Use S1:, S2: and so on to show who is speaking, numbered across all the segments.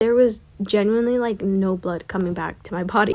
S1: There was genuinely like no blood coming back to my body.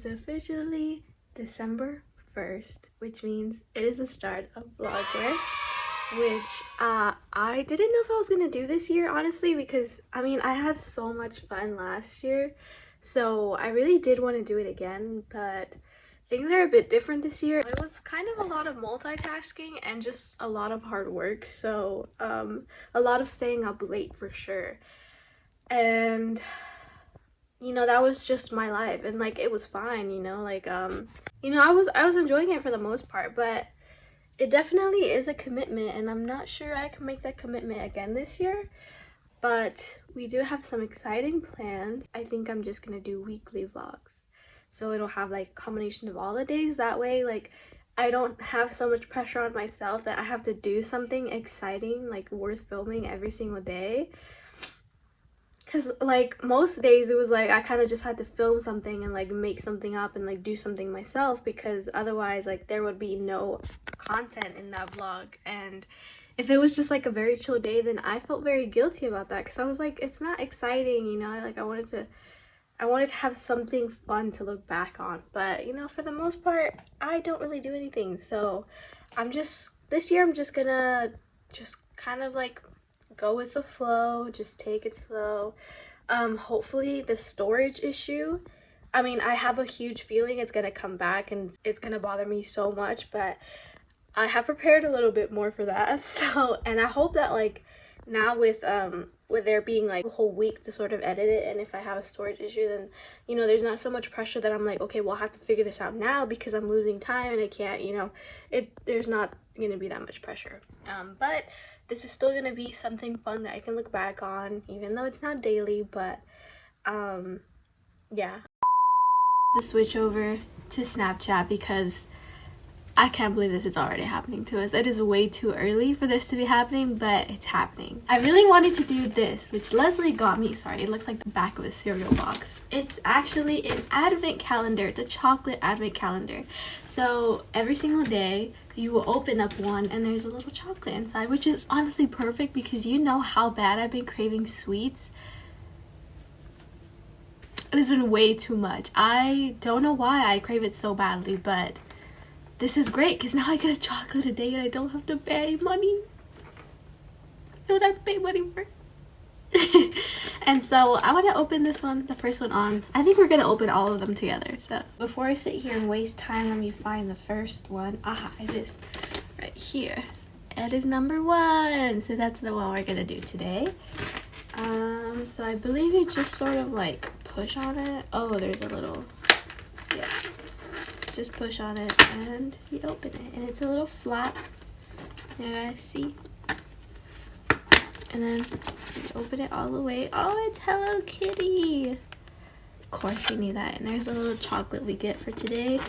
S1: Officially December 1st, which means it is the start of Vlogmas, which I didn't know if I was gonna do this year, honestly, because I mean I had so much fun last year, so I really did want to do it again, but things are a bit different this year. It was kind of a lot of multitasking and just a lot of hard work, so a lot of staying up late for sure, and you know, that was just my life, and like it was fine, you know, like you know, I was enjoying it for the most part, but it definitely is a commitment, and I'm not sure I can make that commitment again this year. But we do have some exciting plans. I think I'm just gonna do weekly vlogs, so it'll have like a combination of all the days. That way, like, I don't have so much pressure on myself that I have to do something exciting, like worth filming every single day. Because like most days it was like I kind of just had to film something and like make something up and like do something myself, because otherwise like there would be no content in that vlog. And if it was just like a very chill day, then I felt very guilty about that, because I was like, it's not exciting, you know. Like I wanted to have something fun to look back on, but you know, for the most part I don't really do anything. So this year I'm just gonna kind of like go with the flow, just take it slow. Hopefully the storage issue, I mean, I have a huge feeling it's gonna come back and it's gonna bother me so much, but I have prepared a little bit more for that. So, and I hope that like now with there being like a whole week to sort of edit it, and if I have a storage issue, then you know, there's not so much pressure that I'm like, okay, well I have to figure this out now because I'm losing time and I can't, you know, there's not gonna be that much pressure. But this is still gonna be something fun that I can look back on, even though it's not daily. But yeah, to switch over to Snapchat because I can't believe this is already happening to us. It is way too early for this to be happening, but it's happening. I really wanted to do this, which Leslie got me. Sorry, it looks like the back of a cereal box. It's actually an advent calendar. It's a chocolate advent calendar. So every single day you will open up one and there's a little chocolate inside, which is honestly perfect because you know how bad I've been craving sweets. It has been way too much. I don't know why I crave it so badly, but this is great because now I get a chocolate a day and I don't have to pay money. I don't have to pay money for it. And so I want to open this one, the first one on. I think we're going to open all of them together. So before I sit here and waste time, let me find the first one. Aha, it is right here. It is number 1. So that's the one we're going to do today. So I believe you just sort of like push on it. Oh, there's a little, yeah. Just push on it and you open it, and it's a little flap. You guys see? And then you open it all the way. Oh, it's Hello Kitty. Of course we need that. And there's a little chocolate we get for today.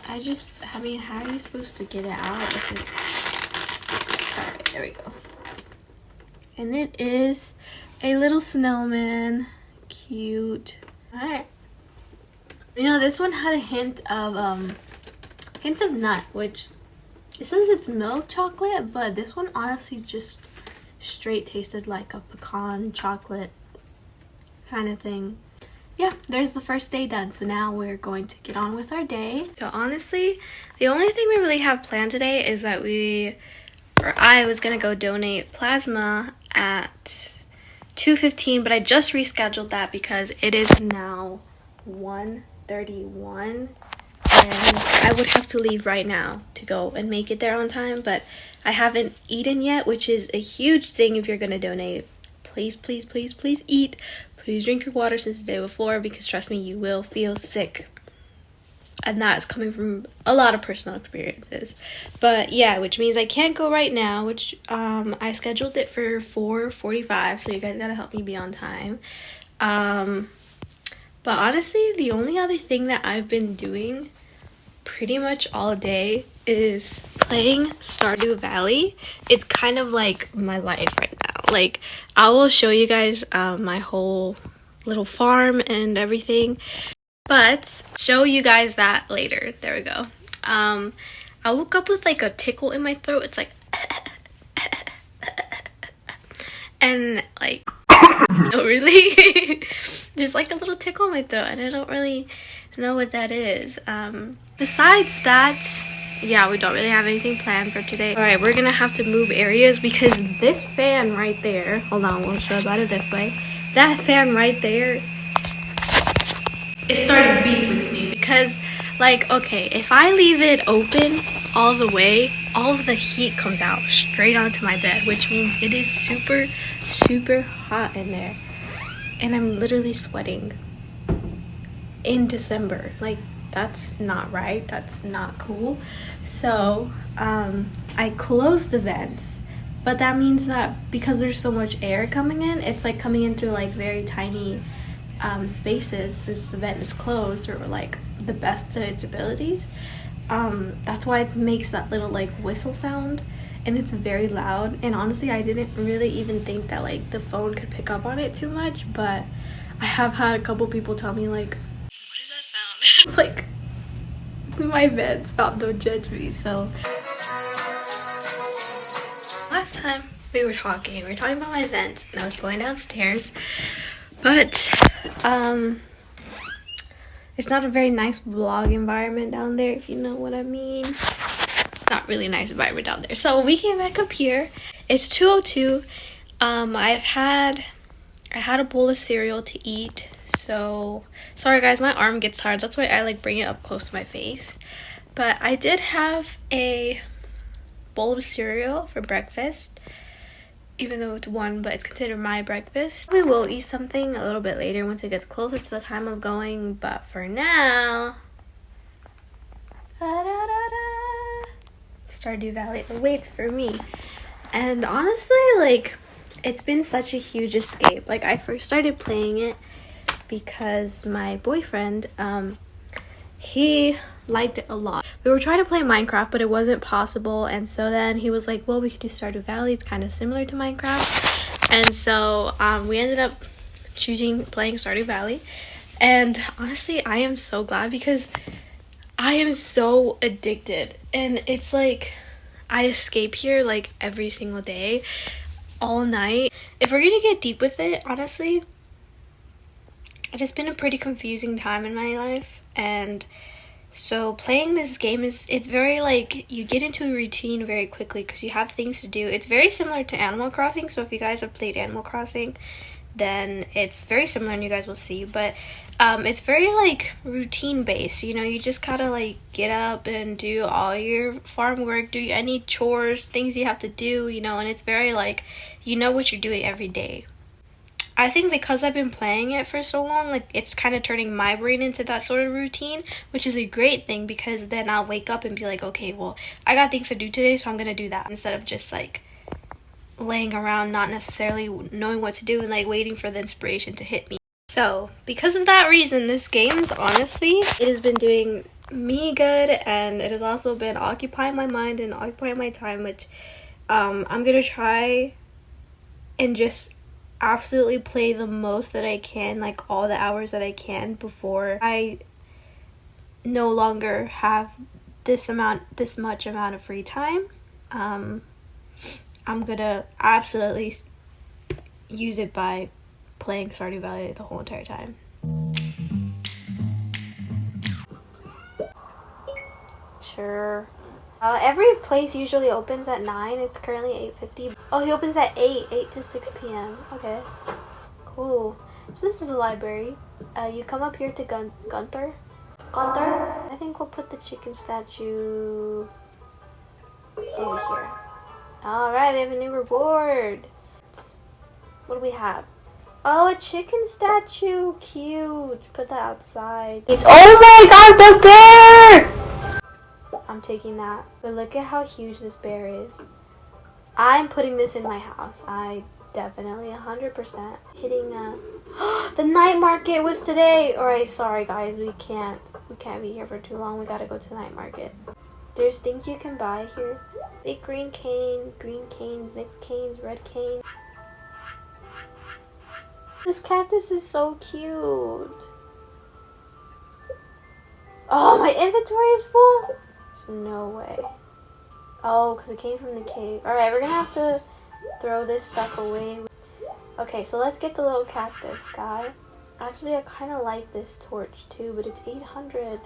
S1: I mean, how are you supposed to get it out if it's... Alright, there we go. And it is a little snowman. Cute. Alright. You know, this one had a hint of nut, which it says it's milk chocolate, but this one honestly just straight tasted like a pecan chocolate kind of thing. Yeah, there's the first day done. So now we're going to get on with our day. So honestly, the only thing we really have planned today is that we or I was gonna go donate plasma at 2:15, but I just rescheduled that because it is now 1:31 and I would have to leave right now to go and make it there on time, but I haven't eaten yet, which is a huge thing if you're gonna donate. Please, please, please, please eat. Please drink your water since the day before, because trust me, you will feel sick. And that is coming from a lot of personal experiences. But yeah, which means I can't go right now, which I scheduled it for 4:45, so you guys gotta help me be on time. But honestly, the only other thing that I've been doing pretty much all day is playing Stardew Valley. It's kind of like my life right now. Like, I will show you guys my whole little farm and everything, but show you guys that later. There we go. I woke up with like a tickle in my throat. It's like and like no, really there's like a little tickle in my throat and I don't really know what that is. Besides that, yeah, we don't really have anything planned for today. All right, we're gonna have to move areas because this fan right there, hold on, we'll show about it this way. That fan right there, it started beef with me because, like, okay, if I leave it open all the way, all of the heat comes out straight onto my bed, which means it is super, super hot in there. And I'm literally sweating in December. Like, that's not right. That's not cool. So, I closed the vents, but that means that because there's so much air coming in, it's like coming in through like very tiny spaces since the vent is closed, or like the best to its abilities. That's why it makes that little like whistle sound, and it's very loud. And honestly, I didn't really even think that like the phone could pick up on it too much, but I have had a couple people tell me like, what is that sound? It's like, it's my bed, stop, don't judge me. So last time we were talking about my vents and I was going downstairs, but it's not a very nice vlog environment down there, if you know what I mean. Not really nice environment down there. So we came back up here. It's 2:02. I had a bowl of cereal to eat. So sorry guys, my arm gets tired. That's why I like bring it up close to my face. But I did have a bowl of cereal for breakfast, even though it's one, but it's considered my breakfast. We will eat something a little bit later once it gets closer to the time of going, but for now, Stardew Valley awaits for me. And honestly, like, it's been such a huge escape. Like, I first started playing it because my boyfriend, he liked it a lot. We were trying to play Minecraft, but it wasn't possible, and so then he was like, well, we could do Stardew Valley, it's kind of similar to Minecraft. And so we ended up playing Stardew Valley, and honestly, I am so glad because I am so addicted, and it's like I escape here like every single day, all night. If we're gonna get deep with it, honestly, it's just been a pretty confusing time in my life, and so playing this game it's very like, you get into a routine very quickly because you have things to do. It's very similar to Animal Crossing, so if you guys have played Animal Crossing, then it's very similar and you guys will see. But it's very like routine based, you know, you just gotta like get up and do all your farm work, do any chores, things you have to do, you know, and it's very like, you know what you're doing every day. I think because I've been playing it for so long, like, it's kind of turning my brain into that sort of routine, which is a great thing because then I'll wake up and be like, okay, well, I got things to do today, so I'm gonna do that, instead of just like laying around not necessarily knowing what to do and like waiting for the inspiration to hit me. So because of that reason, this game is honestly, it has been doing me good, and it has also been occupying my mind and occupying my time, which I'm gonna try and just absolutely play the most that I can, like all the hours that I can, before I no longer have this much amount of free time. I'm gonna absolutely use it by playing Stardew Valley the whole entire time. Sure. Every place usually opens at 9. It's currently 8:50. Oh, he opens at 8 to 6 p.m. Okay, cool. So this is a library. You come up here to Gunther. I think we'll put the chicken statue over here. Alright, we have a new reward. What do we have? Oh, a chicken statue. Cute. Put that outside. It's, oh my god, the bear! I'm taking that. But look at how huge this bear is. I'm putting this in my house. I definitely 100% hitting the night market was today. Alright, sorry guys, we can't be here for too long. We gotta go to the night market. There's things you can buy here. Big green canes, mixed canes, red canes. This cactus is so cute. Oh, my inventory is full? There's no way. Oh, because it came from the cave. Alright, we're gonna have to throw this stuff away. Okay, so let's get the little cactus guy. Actually, I kind of like this torch too, but it's 800.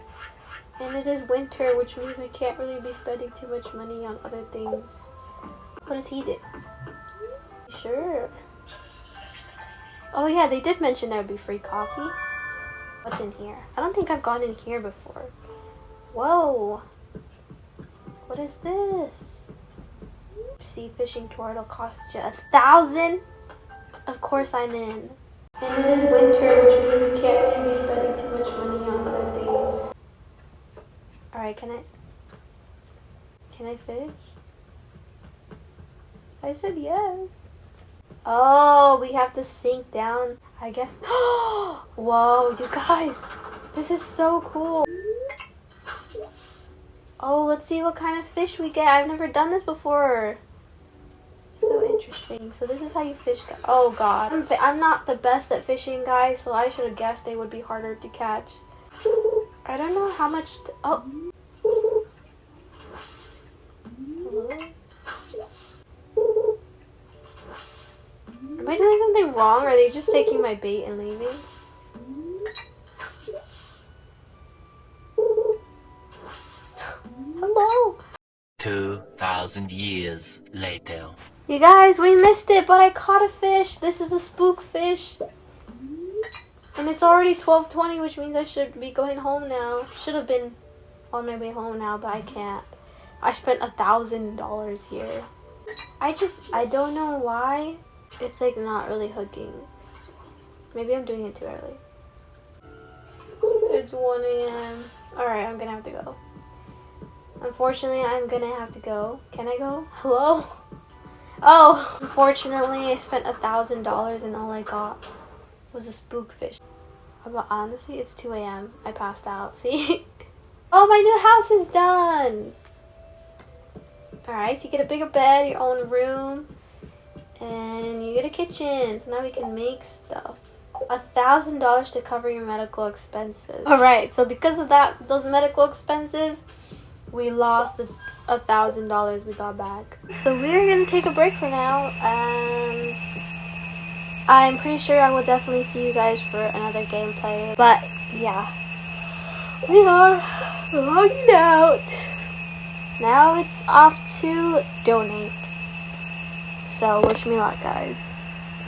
S1: And it is winter, which means we can't really be spending too much money on other things. What does he do? Sure. Oh yeah, they did mention there would be free coffee. What's in here? I don't think I've gone in here before. Whoa. What is this? Sea fishing tour, it'll cost you 1,000? Of course I'm in. And it is winter, which means we can't really be spending too much money on other things. Alright, can I fish? I said yes. Oh, we have to sink down, I guess. Whoa, you guys, this is so cool. Oh, let's see what kind of fish we get. I've never done this before. This is so interesting. So this is how you fish. Oh god, I'm not the best at fishing, guys, so I should have guessed they would be harder to catch. I don't know how much oh. Hello? Am I doing something wrong? Or are they just taking my bait and leaving? Hello?
S2: 2,000 years later.
S1: You guys, we missed it, but I caught a fish. This is a spook fish. And it's already 12:20, which means I should be going home now. Should have been on my way home now, but I can't. I spent $1,000 here. I don't know why. It's like not really hooking. Maybe I'm doing it too early. It's 1 a.m. Alright, I'm gonna have to go. Unfortunately, I'm gonna have to go. Can I go? Hello? Oh! Unfortunately, I spent $1,000 and all I got was a spook fish. But honestly, it's 2 a.m. I passed out. See? Oh, my new house is done! Alright, so you get a bigger bed, your own room. And you get a kitchen, so now we can make stuff. $1,000 to cover your medical expenses. Alright, so because of those medical expenses, we lost the $1,000 we got back. So we're gonna take a break for now, and I'm pretty sure I will definitely see you guys for another gameplay. But yeah, we are logging out. Now it's off to donate. So wish me luck, guys.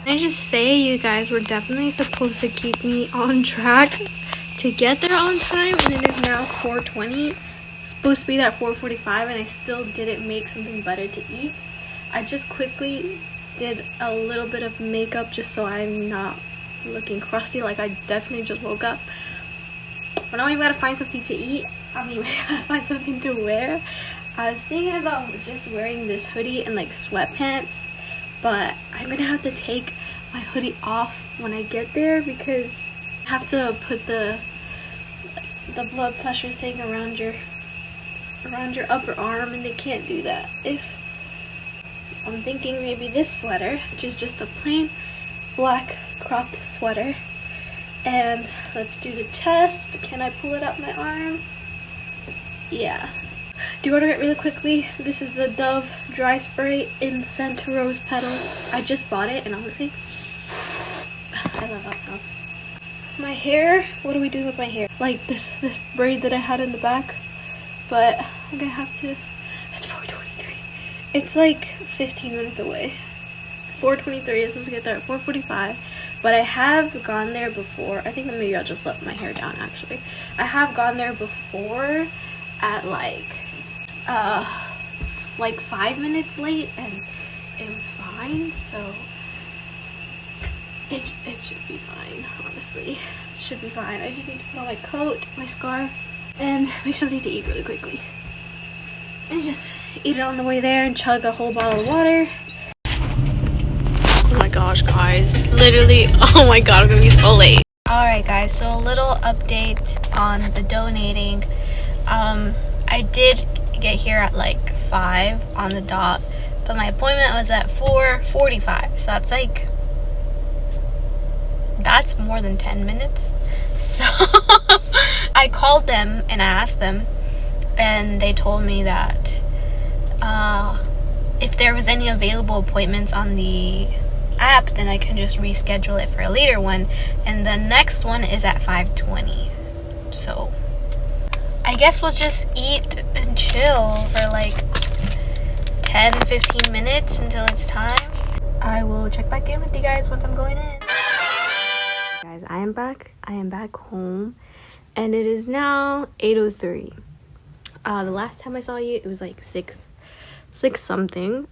S1: Can I just say, you guys were definitely supposed to keep me on track to get there on time, and it is now 4:20. It's supposed to be at 4:45, and I still didn't make something better to eat. I just quickly did a little bit of makeup just so I'm not looking crusty, like I definitely just woke up. But now we gotta find something to eat. I mean, we gotta find something to wear. I was thinking about just wearing this hoodie and like sweatpants, but I'm gonna have to take my hoodie off when I get there because I have to put the blood pressure thing around your upper arm, and they can't do that. If I'm thinking maybe this sweater, which is just a plain black cropped sweater, and let's do the chest. Can I pull it up my arm? Yeah. Deodorant really quickly. This is the Dove Dry Spray in Scent Rose Petals. I just bought it, and honestly, I love how it smells. My hair, what are we doing with my hair? Like this braid that I had in the back, but I'm gonna have to It's like 15 minutes away. It's 4:23. I'm supposed to get there at 4:45. But I have gone there before. I think maybe I'll just let my hair down actually. I have gone there before at like 5 minutes late, and it was fine, so it should be fine, honestly. It should be fine. I just need to put on my coat, my scarf, and make something to eat really quickly. And just eat it on the way there and chug a whole bottle of water. Oh my gosh, guys. Literally, oh my god, I'm gonna be so late. Alright guys, so a little update on the donating. I did get here at like 5 on the dot, but my appointment was at 4:45, so that's more than 10 minutes. So I called them and I asked them, and they told me that if there was any available appointments on the app, then I can just reschedule it for a later one, and the next one is at 5:20. So I guess we'll just eat and chill for like 10-15 minutes until it's time. I will check back in with you guys once I'm going in. Guys, I am back home, and it is now 8:03. The last time I saw you, it was like 6 something.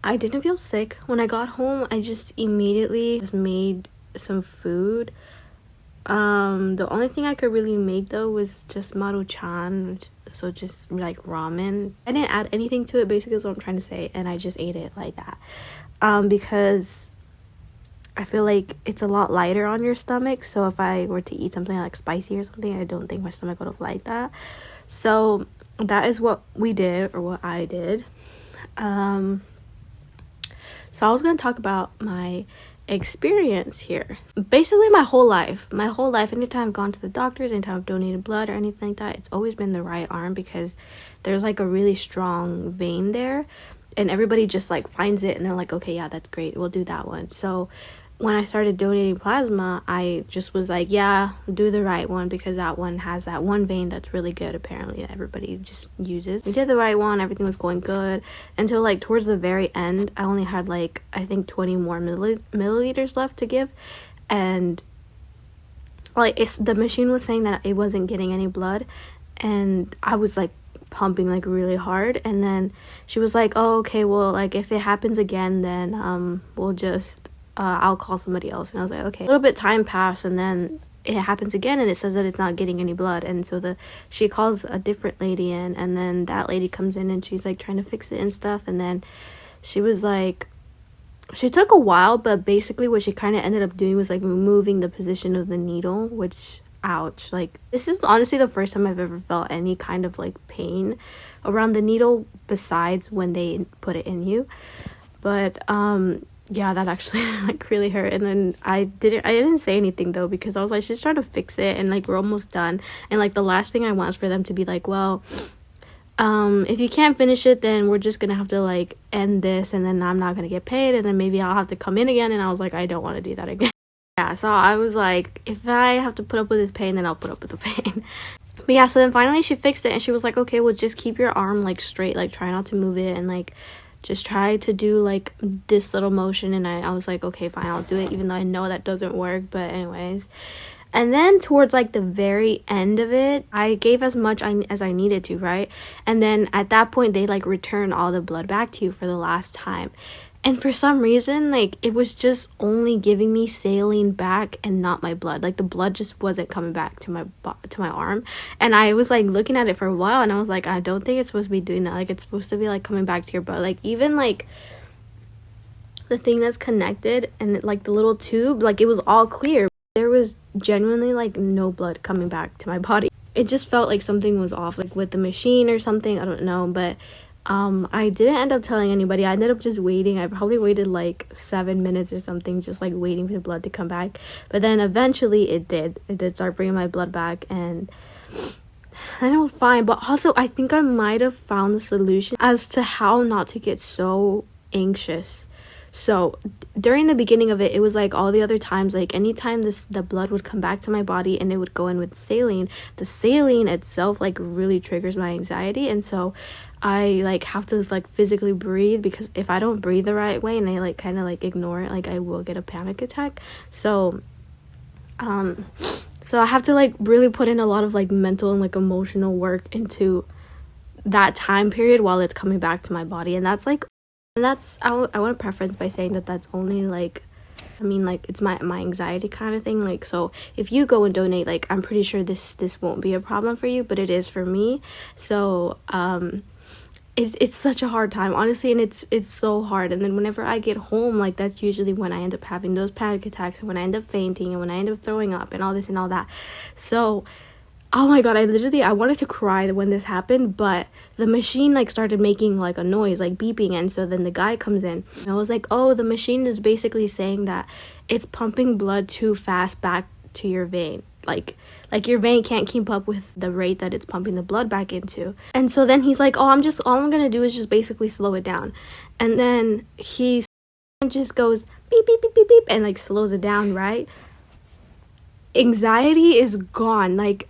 S1: I didn't feel sick. When I got home, I just immediately just made some food. The only thing I could really make though was just maruchan, so just like ramen. I didn't add anything to it, basically is what I'm trying to say, and I just ate it like that. Because I feel like it's a lot lighter on your stomach, so if I were to eat something like spicy or something, I don't think my stomach would have liked that. So that is what we did, or what I did. So I was going to talk about my experience here. Basically my whole life, anytime I've gone to the doctors, anytime I've donated blood or anything like that, it's always been the right arm, because there's like a really strong vein there, and everybody just like finds it and they're like, okay, yeah, that's great, we'll do that one. So when I started donating plasma, I just was like, yeah, do the right one, because that one has that one vein that's really good, apparently, that everybody just uses. We did the right one, everything was going good, until like towards the very end, I only had like, I think 20 more milliliters left to give, and like the machine was saying that it wasn't getting any blood, and I was like pumping like really hard, and then she was like, oh, okay, well, like if it happens again, then we'll just I'll call somebody else. And I was like, okay. A little bit time passed, and then it happens again, and it says that it's not getting any blood, and so she calls a different lady in, and then that lady comes in and she's like trying to fix it and stuff, and then she was like, she took a while, but basically what she kind of ended up doing was like removing the position of the needle, which, ouch. Like, this is honestly the first time I've ever felt any kind of like pain around the needle besides when they put it in you. But yeah, that actually like really hurt. And then I didn't say anything though, because I was like, she's trying to fix it, and like we're almost done, and like the last thing I want is for them to be like, well, if you can't finish it, then we're just gonna have to like end this, and then I'm not gonna get paid, and then maybe I'll have to come in again. And I was like, I don't want to do that again. Yeah, so I was like, if I have to put up with this pain, then I'll put up with the pain. But yeah, so then finally she fixed it, and she was like, okay, well, just keep your arm like straight, like try not to move it, and like just try to do like this little motion. And I was like, okay, fine, I'll do it, even though I know that doesn't work. But anyways, and then towards like the very end of it, I gave as much as I needed to, right? And then at that point, they like return all the blood back to you for the last time. And for some reason, like, it was just only giving me saline back and not my blood. Like, the blood just wasn't coming back to my arm. And I was, like, looking at it for a while, and I was like, I don't think it's supposed to be doing that. Like, it's supposed to be, like, coming back to your butt. Like, even, like, the thing that's connected and, like, the little tube, like, it was all clear. There was genuinely, like, no blood coming back to my body. It just felt like something was off, like, with the machine or something. I don't know, but I didn't end up telling anybody. I ended up just waiting. I probably waited like 7 minutes or something, just like waiting for the blood to come back. But then eventually it did start bringing my blood back, and then it was fine. But also, I think I might have found the solution as to how not to get so anxious So during the beginning of it, it was like all the other times, like anytime the blood would come back to my body and it would go in with saline, the saline itself like really triggers my anxiety. And so I like have to like physically breathe, because if I don't breathe the right way and I like kind of like ignore it, like I will get a panic attack. So so I have to like really put in a lot of like mental and like emotional work into that time period while it's coming back to my body. And that's like, and that's, I want to preference by saying that that's only like, I mean, like, it's my anxiety kind of thing. Like, so if you go and donate, like, I'm pretty sure this won't be a problem for you, but it is for me. So it's such a hard time, honestly, and it's so hard. And then whenever I get home, like, that's usually when I end up having those panic attacks, and when I end up fainting, and when I end up throwing up and all this and all that. So oh my god, I wanted to cry when this happened, but the machine like started making like a noise, like beeping, and so then the guy comes in and I was like, oh, the machine is basically saying that it's pumping blood too fast back to your vein, like your vein can't keep up with the rate that it's pumping the blood back into. And so then he's like, oh, all I'm gonna do is just basically slow it down. And then he just goes beep beep beep beep beep and like slows it down, right? Anxiety is gone. Like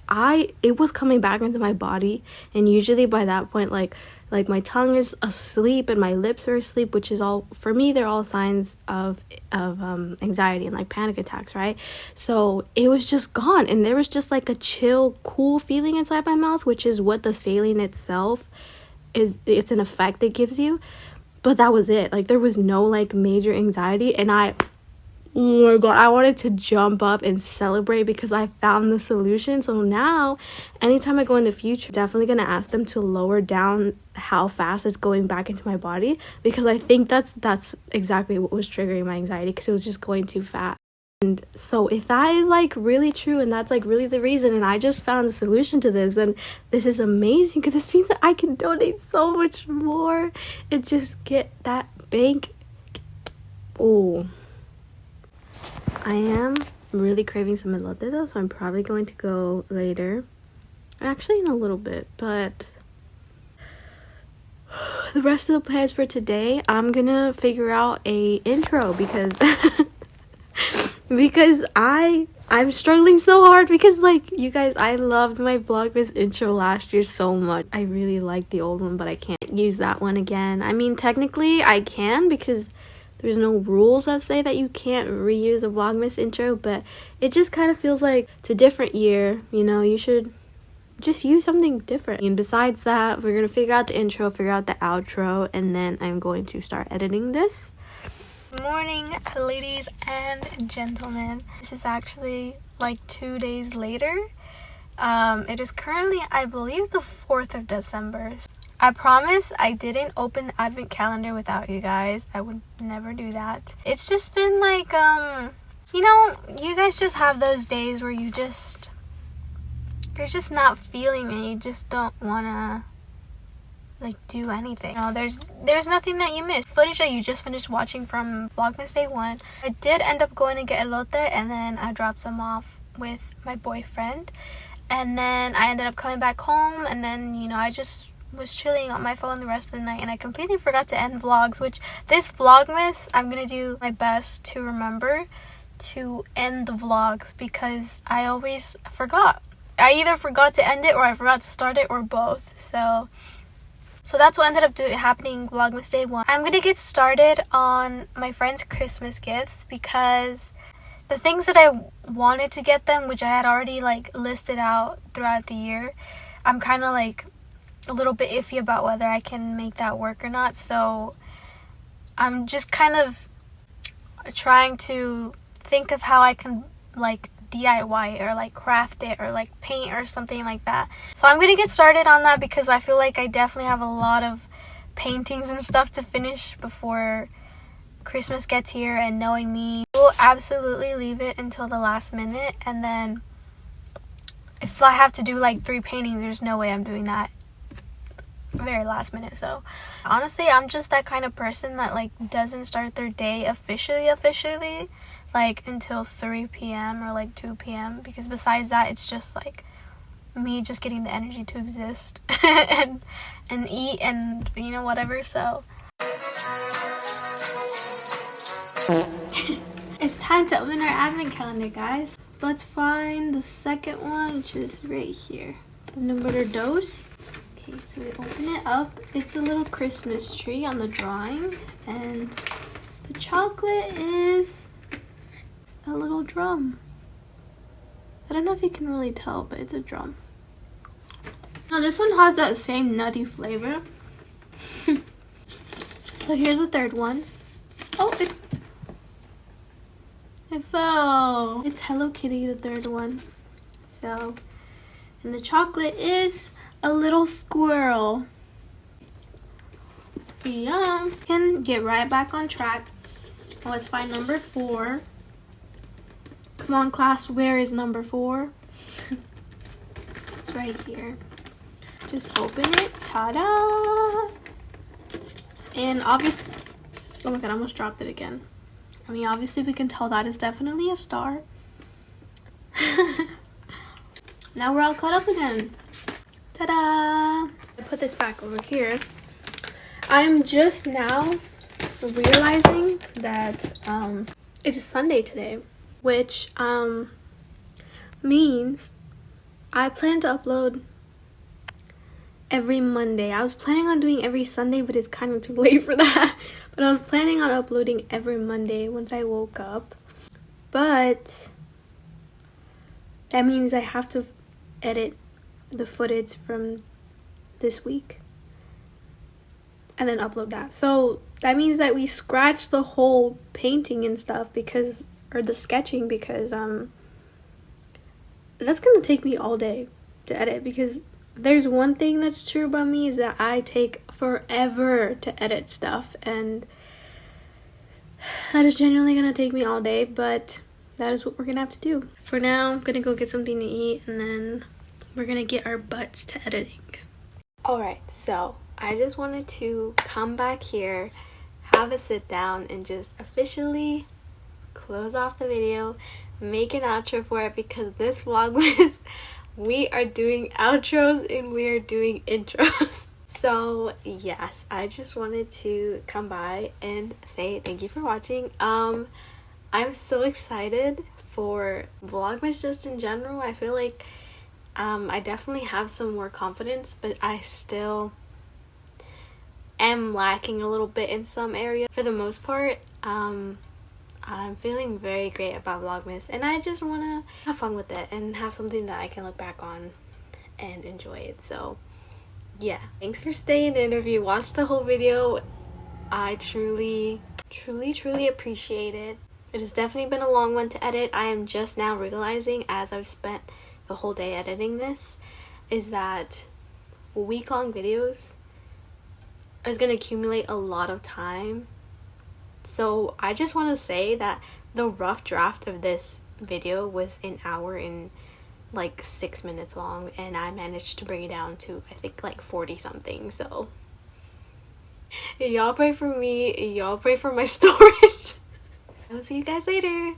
S1: it was coming back into my body, and usually by that point like my tongue is asleep and my lips are asleep, which is all, for me, they're all signs of anxiety and like panic attacks, right? So it was just gone, and there was just like a chill, cool feeling inside my mouth, which is what the saline itself is. It's an effect it gives you, but that was it. Like there was no like major anxiety, and oh my god, I wanted to jump up and celebrate because I found the solution. So now anytime I go in the future, I'm definitely gonna ask them to lower down how fast it's going back into my body, because I think that's exactly what was triggering my anxiety, because it was just going too fast. And so if that is like really true, and that's like really the reason, and I just found the solution to this, and this is amazing, because this means that I can donate so much more and just get that bank. Oh, I am really craving some elote though, so I'm probably going to go later. Actually, in a little bit, but the rest of the plans for today, I'm gonna figure out a intro, because because I'm struggling so hard, because like, you guys, I loved my Vlogmas intro last year so much. I really liked the old one, but I can't use that one again. I mean, technically I can, because there's no rules that say that you can't reuse a Vlogmas intro, but it just kind of feels like it's a different year, you know, you should just use something different. And besides that, we're going to figure out the intro, figure out the outro, and then I'm going to start editing this. Good morning, ladies and gentlemen. This is actually like 2 days later. It is currently, I believe, the 4th of December. I promise I didn't open the advent calendar without you guys. I would never do that. It's just been like, you know, you guys just have those days where you're just not feeling it. You just don't wanna like do anything. You know, there's nothing that you missed. Footage that you just finished watching from Vlogmas Day 1. I did end up going to get elote, and then I dropped some off with my boyfriend. And then I ended up coming back home, and then, you know, I just was chilling on my phone the rest of the night, and I completely forgot to end vlogs, which this Vlogmas, I'm gonna do my best to remember to end the vlogs, because I always forgot. I either forgot to end it, or I forgot to start it, or both. So that's what ended up happening Vlogmas Day 1. I'm gonna get started on my friend's Christmas gifts, because the things that I wanted to get them, which I had already like listed out throughout the year, I'm kind of like a little bit iffy about whether I can make that work or not. So I'm just kind of trying to think of how I can like DIY it, or like craft it, or like paint or something like that. So I'm gonna get started on that, because I feel like I definitely have a lot of paintings and stuff to finish before Christmas gets here. And knowing me, I will absolutely leave it until the last minute, and then if I have to do like 3 paintings, there's no way I'm doing that very last minute. So honestly, I'm just that kind of person that like doesn't start their day officially like until 3 p.m. or like 2 p.m. because besides that, it's just like me just getting the energy to exist and eat and, you know, whatever. So It's time to open our advent calendar, guys. Let's find the second one, which is right here. It's numero dos. Okay, so we open it up. It's a little Christmas tree on the drawing, and the chocolate is a little drum. I don't know if you can really tell, but it's a drum. No, this one has that same nutty flavor. So here's the third one. Oh, it fell. It's Hello Kitty, the third one. So, and the chocolate is a little squirrel. Yeah, can get right back on track. Let's find number 4. Come on, class, where is number 4? It's right here. Just open it. Ta-da! And obviously, oh my god, I almost dropped it again. I mean, obviously we can tell that is definitely a star. Now we're all caught up again. Ta-da! I put this back over here. I'm just now realizing that it's Sunday today, which means I plan to upload every Monday. I was planning on doing every Sunday, but it's kind of too late for that. But I was planning on uploading every Monday once I woke up. But that means I have to edit the footage from this week and then upload that. So that means that we scratched the whole painting and stuff because, or the sketching, because that's gonna take me all day to edit, because there's one thing that's true about me is that I take forever to edit stuff, and that is genuinely gonna take me all day, but that is what we're gonna have to do. For now, I'm gonna go get something to eat, and then we're gonna get our butts to editing. Alright, so I just wanted to come back here, have a sit down, and just officially close off the video, make an outro for it, because this Vlogmas we are doing outros and we are doing intros. So yes, I just wanted to come by and say thank you for watching. I'm so excited for Vlogmas just in general. I feel like I definitely have some more confidence, but I still am lacking a little bit in some areas. For the most part, I'm feeling very great about Vlogmas, and I just want to have fun with it and have something that I can look back on and enjoy it. So yeah, thanks for staying in. If you watched the whole video, I truly appreciate it. It has definitely been a long one to edit. I am just now realizing, as I've spent the whole day editing this, is that week-long videos is going to accumulate a lot of time. So I just want to say that the rough draft of this video was an hour and like 6 minutes long, and I managed to bring it down to I think like 40 something. So y'all pray for me, y'all pray for my storage. I will see you guys later.